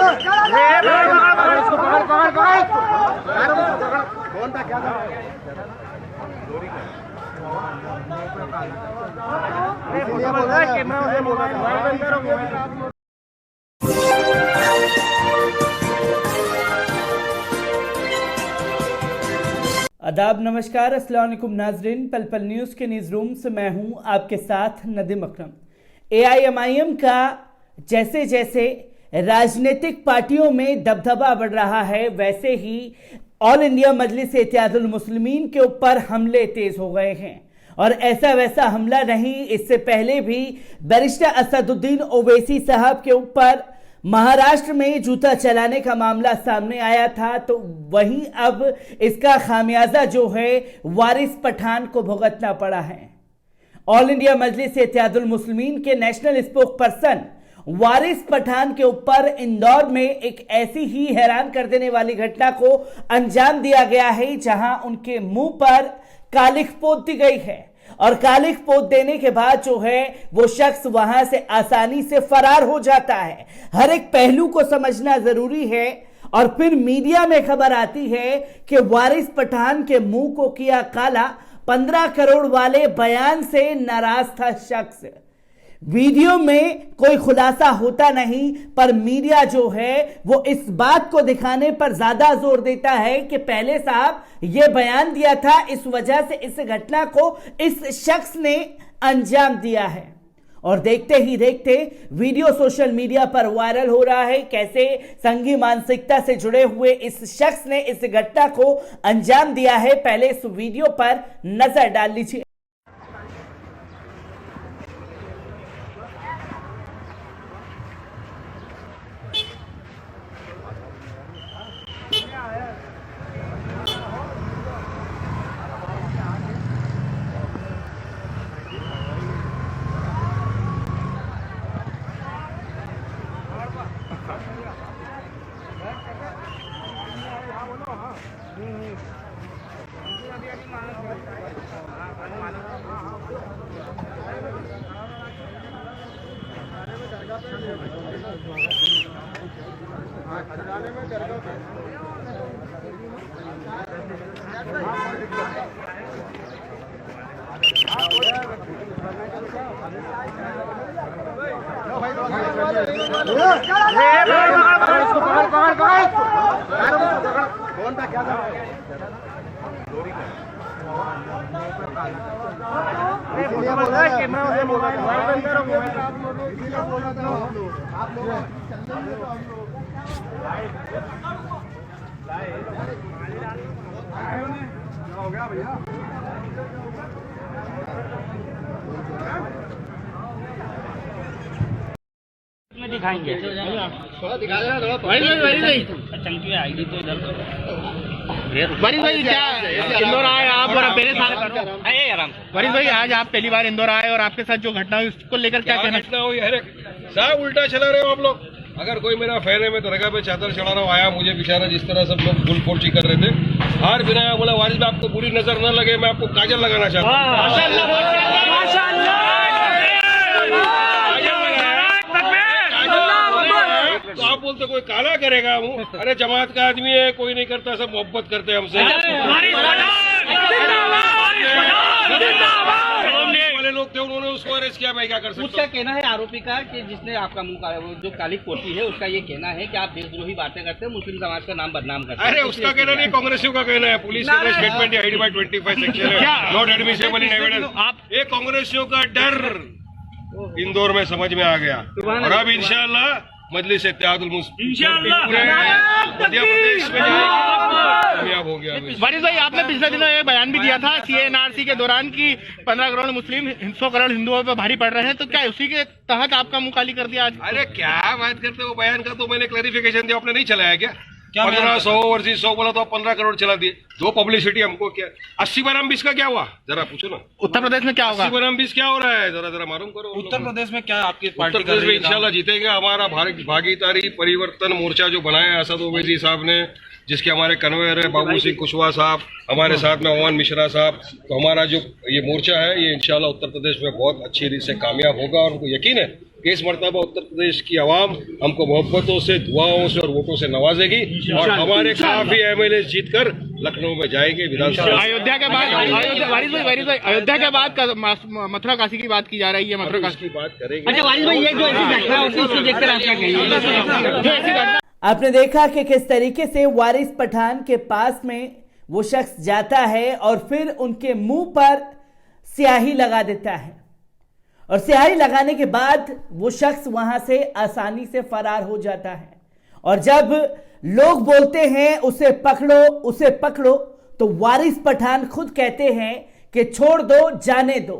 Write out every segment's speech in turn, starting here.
आदाब, नमस्कार, अस्सलाम वालेकुम नाजरीन। पल पल न्यूज़ के न्यूज़ रूम से मैं हूं आपके साथ नदीम अकरम। AIMIM का जैसे जैसे राजनीतिक पार्टियों में दबदबा बढ़ रहा है, वैसे ही ऑल इंडिया मजलिस इत्तेहादुल मुस्लिमीन के ऊपर हमले तेज हो गए हैं। और ऐसा वैसा हमला नहीं, इससे पहले भी बैरिस्टर असदुद्दीन ओवैसी साहब के ऊपर महाराष्ट्र में जूता चलाने का मामला सामने आया था, तो वहीं अब इसका खामियाजा जो है वारिस पठान को भुगतना पड़ा है। ऑल इंडिया मजलिस इत्तेहादुल मुस्लिमीन के नेशनल स्पोक पर्सन वारिस पठान के ऊपर इंदौर में एक ऐसी ही हैरान कर देने वाली घटना को अंजाम दिया गया है, जहां उनके मुंह पर कालिख पोत दी गई है। और कालिख पोत देने के बाद जो है वो शख्स वहां से आसानी से फरार हो जाता है। हर एक पहलू को समझना जरूरी है। और फिर मीडिया में खबर आती है कि वारिस पठान के मुंह को किया काला, 15 करोड़ वाले बयान से नाराज था शख्स। वीडियो में कोई खुलासा होता नहीं, पर मीडिया जो है वो इस बात को दिखाने पर ज्यादा जोर देता है कि पहले साहब ये बयान दिया था, इस वजह से इस घटना को इस शख्स ने अंजाम दिया है। और देखते ही देखते वीडियो सोशल मीडिया पर वायरल हो रहा है, कैसे संगी मानसिकता से जुड़े हुए इस शख्स ने इस घटना को अंजाम दिया है। पहले इस वीडियो पर नजर डाल लीजिए। हो गया भैया, में दिखाएंगे, थोड़ा दिखा देना, थोड़ा चमकी आएगी तो इधर वरिश भाई क्या इंदौर आए आप और पहले साल आराम से। वरिश भाई आज आप पहली बार इंदौर आए और आपके साथ जो घटना हुई उसको लेकर क्या कहना? घटना हुई? अरे साहब उल्टा चला रहे हो आप लोग। अगर कोई मेरा फैन है, मैं दरगाह पे चादर चढ़ा रहा हूँ, आया मुझे बेचारा जिस तरह सब लोग फुल फोर्ची कर रहे थे, हार बिना बोला वारिस भाई आपको बुरी नजर न लगे, मैं आपको काजल लगाना चाहता हूँ। तो आप बोलते कोई काला करेगा हूँ? अरे जमात का आदमी है, कोई नहीं करता, सब मोहब्बत करते हैं हमसे। वाले लोग थे, उन्होंने उसको अरेस्ट किया, मैं क्या कर सकता हूँ? उसका कहना है आरोपी का कि जिसने आपका मुंह का जो कालिक पोती है, उसका ये कहना है कि आप देशद्रोही बातें करते हैं, मुस्लिम समाज का नाम बदनाम करते हैं। अरे उसका कहना नहीं, कांग्रेसियों का कहना है। पुलिस का स्टेटमेंट है, 25 सेक्शन है, नॉट एडमिसेबल इन एविडेंस। ये कांग्रेसियों का डर इंदौर में समझ में आ गया। और अब इंशाल्लाह मजलिस इत्तेहादुल मुस्लिमीन मध्य प्रदेश में कामयाब हो गया। वरिश भाई आपने पिछले दिनों ये बयान भी दिया था CNRC के दौरान कि 15 करोड़ मुस्लिम 100 करोड़ हिंदुओं पर भारी पड़ रहे हैं, तो क्या उसी के तहत आपका मुंह काली कर दिया आज? अरे क्या बात करते हो, बयान का तो मैंने क्लैरिफिकेशन दिया, आपने नहीं चलाया क्या? 1500 वर्सेस 100 बोला तो आप 15 करोड़ चला दिए। दो पब्लिसिटी हमको क्या? 80 बनाम 20 का क्या हुआ, जरा पूछो ना। उत्तर प्रदेश में क्या होगा? 80 बनाम 20 क्या हो रहा है, जरा मालूम करो। उत्तर प्रदेश में क्या आपकी उत्तर प्रदेश में इंशाल्लाह जीतेगा। हमारा भागीदारी परिवर्तन मोर्चा जो बनाया है असद ओवैसी साहब ने, जिसके हमारे कन्वेयर है बाबू सिंह कुशवाहा साहब, हमारे साथ में ओमान मिश्रा साहब, तो हमारा जो ये मोर्चा है ये इंशाल्लाह उत्तर प्रदेश में बहुत अच्छी रीत से कामयाब होगा। और उनको यकीन है कि इस मर्तबा उत्तर प्रदेश की आवाम हमको मोहब्बतों से, दुआओं से और वोटों से नवाजेगी और हमारे काफी एमएलए जीतकर लखनऊ में जाएंगे विधानसभा। अयोध्या के बाद अयोध्या के बाद मथुरा काशी की बात की जा रही है, मथुरा काशी की बात करेंगे। अच्छा वारिस भाई, ये जो ऐसी घटना होती है उसको देखकर आप क्या कहेंगे? आपने देखा कि किस तरीके से वारिस पठान के पास में वो शख्स जाता है और फिर उनके मुंह पर स्याही लगा देता है और स्याही लगाने के बाद वो शख्स वहां से आसानी से फरार हो जाता है। और जब लोग बोलते हैं उसे पकड़ो उसे पकड़ो, तो वारिस पठान खुद कहते हैं कि छोड़ दो, जाने दो।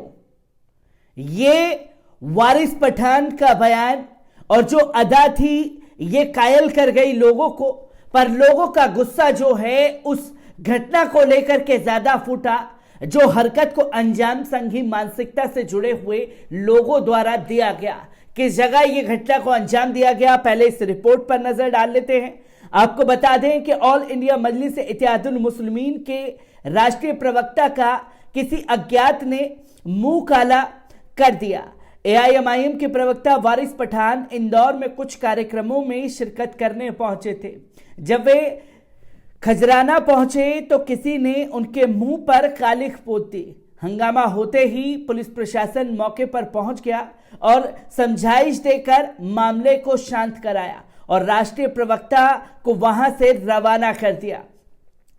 ये वारिस पठान का बयान और जो अदा थी ये कायल कर गई लोगों को, पर लोगों का गुस्सा जो है उस घटना को लेकर के ज्यादा फूटा जो हरकत को अंजाम संघी मानसिकता से जुड़े हुए लोगों द्वारा दिया गया। किस जगह ये घटना को अंजाम दिया गया, पहले इस रिपोर्ट पर नजर डाल लेते हैं। आपको बता दें कि ऑल इंडिया मजलिस इत्तेहादुल मुस्लिमीन के राष्ट्रीय प्रवक्ता का किसी अज्ञात ने मुंह काला कर दिया। एआईएमआईएम के प्रवक्ता वारिस पठान इंदौर में कुछ कार्यक्रमों में शिरकत करने पहुंचे थे। जब वे खजराना पहुंचे तो किसी ने उनके मुंह पर कालिख पोत दी। हंगामा होते ही पुलिस प्रशासन मौके पर पहुंच गया और समझाइश देकर मामले को शांत कराया और राष्ट्रीय प्रवक्ता को वहां से रवाना कर दिया।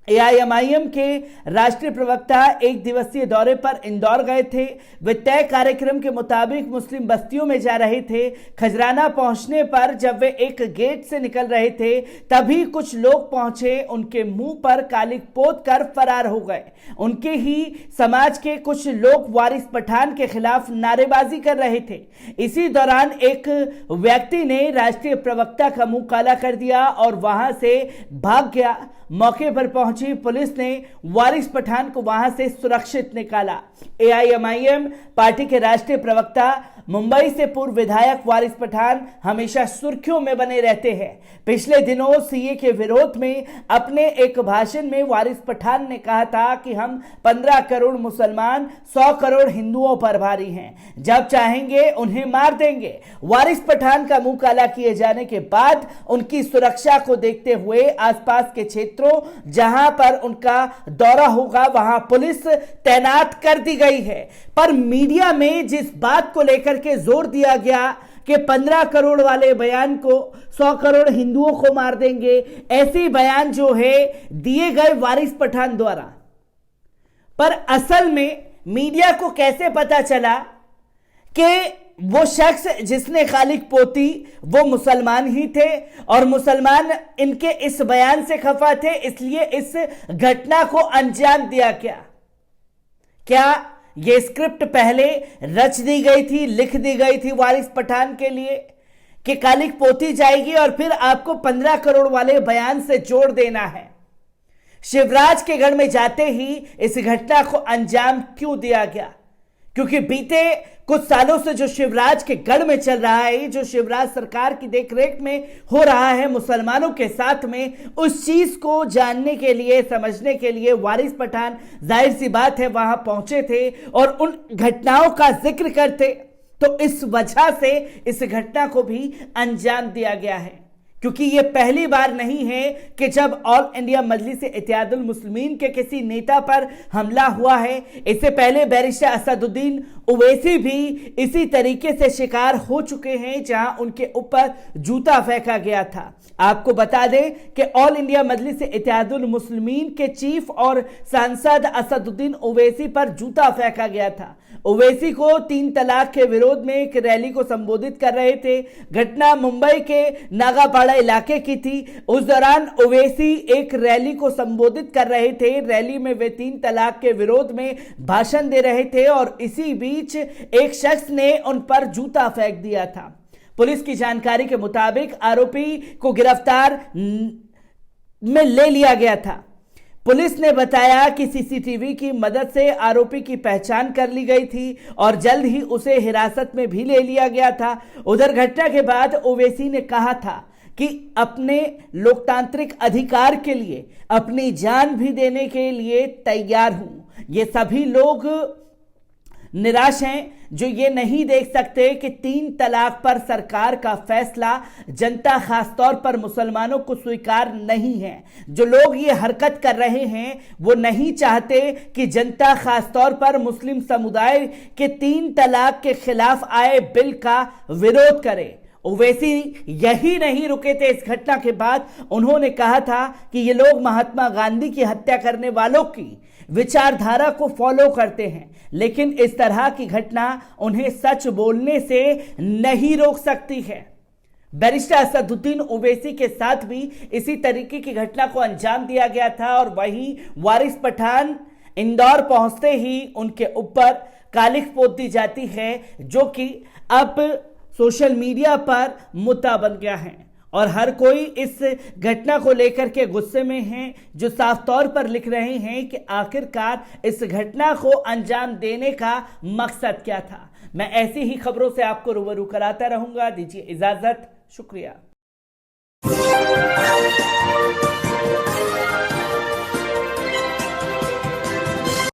एआईएमआईएम के राष्ट्रीय प्रवक्ता एक दिवसीय दौरे पर इंदौर गए थे। वे तय कार्यक्रम के मुताबिक मुस्लिम बस्तियों में जा रहे थे। खजराना पहुंचने पर जब वे एक गेट से निकल रहे थे तभी कुछ लोग पहुंचे, उनके मुंह पर कालिख पोत कर फरार हो गए। उनके ही समाज के कुछ लोग वारिस पठान के खिलाफ नारेबाजी कर रहे थे। इसी दौरान एक व्यक्ति ने राष्ट्रीय प्रवक्ता का मुंह काला कर दिया और वहां से भाग गया। मौके पर पहुंची पुलिस ने वारिस पठान को वहां से सुरक्षित निकाला। एआईएमआईएम पार्टी के राष्ट्रीय प्रवक्ता मुंबई से पूर्व विधायक वारिस पठान हमेशा सुर्खियों में बने रहते हैं। पिछले दिनों सीए के विरोध में अपने एक भाषण में वारिस पठान ने कहा था कि हम 15 करोड़ मुसलमान 100 करोड़ हिंदुओं पर भारी हैं, जब चाहेंगे उन्हें मार देंगे। वारिस पठान का मुंह काला किए जाने के बाद उनकी सुरक्षा को देखते हुए आसपास के क्षेत्रों जहां पर उनका दौरा होगा वहां पुलिस तैनात कर दी गई है। पर मीडिया में जिस बात को लेकर के जोर दिया गया कि 15 करोड़ वाले बयान को 100 करोड़ हिंदुओं को मार देंगे, ऐसे बयान जो है दिए गए वारिस पठान द्वारा, पर असल में मीडिया को कैसे पता चला कि वो शख्स जिसने कालिख पोती वो मुसलमान ही थे और मुसलमान इनके इस बयान से खफा थे, इसलिए इस घटना को अंजाम दिया? क्या ये स्क्रिप्ट पहले रच दी गई थी, लिख दी गई थी वारिस पठान के लिए कि कालिख पोती जाएगी और फिर आपको 15 करोड़ वाले बयान से जोड़ देना है? शिवराज के गढ़ में जाते ही इस घटना को अंजाम क्यों दिया गया? क्योंकि बीते कुछ सालों से जो शिवराज के गढ़ में चल रहा है, जो शिवराज सरकार की देखरेख में हो रहा है मुसलमानों के साथ में, उस चीज को जानने के लिए, समझने के लिए वारिस पठान जाहिर सी बात है वहां पहुंचे थे और उन घटनाओं का जिक्र करते, तो इस वजह से इस घटना को भी अंजाम दिया गया है। क्योंकि ये पहली बार नहीं है कि जब ऑल इंडिया मजलिस इत्तेहादुल मुस्लिमीन के किसी नेता पर हमला हुआ है। इससे पहले बैरिस्टर असदुद्दीन ओवैसी भी इसी तरीके से शिकार हो चुके हैं, जहां उनके ऊपर जूता फेंका गया था। आपको बता दें कि ऑल इंडिया मजलिस इत्तेहादुल मुस्लिमीन के चीफ और सांसद असदुद्दीन ओवैसी पर जूता फेंका गया था। ओवैसी को 3 तलाक के विरोध में एक रैली को संबोधित कर रहे थे। घटना मुंबई के नागापाड़ा इलाके की थी। उस दौरान ओवैसी एक रैली को संबोधित कर रहे थे। रैली में वे 3 तलाक के विरोध में भाषण दे रहे थे और इसी बीच एक शख्स ने उन पर जूता फेंक दिया था। पुलिस की जानकारी के मुताबिक आरोपी को गिरफ्तार में ले लिया गया था। पुलिस ने बताया कि सीसीटीवी की मदद से आरोपी की पहचान कर ली गई थी और जल्द ही उसे हिरासत में भी ले लिया गया था। उधर घटना के बाद ओवैसी ने कहा था कि अपने लोकतांत्रिक अधिकार के लिए अपनी जान भी देने के लिए तैयार हूं। ये सभी लोग निराश हैं जो ये नहीं देख सकते कि 3 तलाक पर सरकार का फैसला जनता खासतौर पर मुसलमानों को स्वीकार नहीं है। जो लोग ये हरकत कर रहे हैं वो नहीं चाहते कि जनता खासतौर पर मुस्लिम समुदाय के 3 तलाक के खिलाफ आए बिल का विरोध करे। ओवैसी यही नहीं रुके थे। इस घटना के बाद उन्होंने कहा था कि ये लोग महात्मा गांधी की हत्या करने वालों की विचारधारा को फॉलो करते हैं, लेकिन इस तरह की घटना उन्हें सच बोलने से नहीं रोक सकती है। बैरिस्टर असदुद्दीन ओवैसी के साथ भी इसी तरीके की घटना को अंजाम दिया गया था और वही वारिस पठान इंदौर पहुंचते ही उनके ऊपर कालिख पोत दी जाती है, जो कि अब सोशल मीडिया पर मुद्दा बन गया है और हर कोई इस घटना को लेकर के गुस्से में है, जो साफ तौर पर लिख रहे हैं कि आखिरकार इस घटना को अंजाम देने का मकसद क्या था। मैं ऐसी ही खबरों से आपको रूबरू कराता रहूंगा। दीजिए इजाजत, शुक्रिया।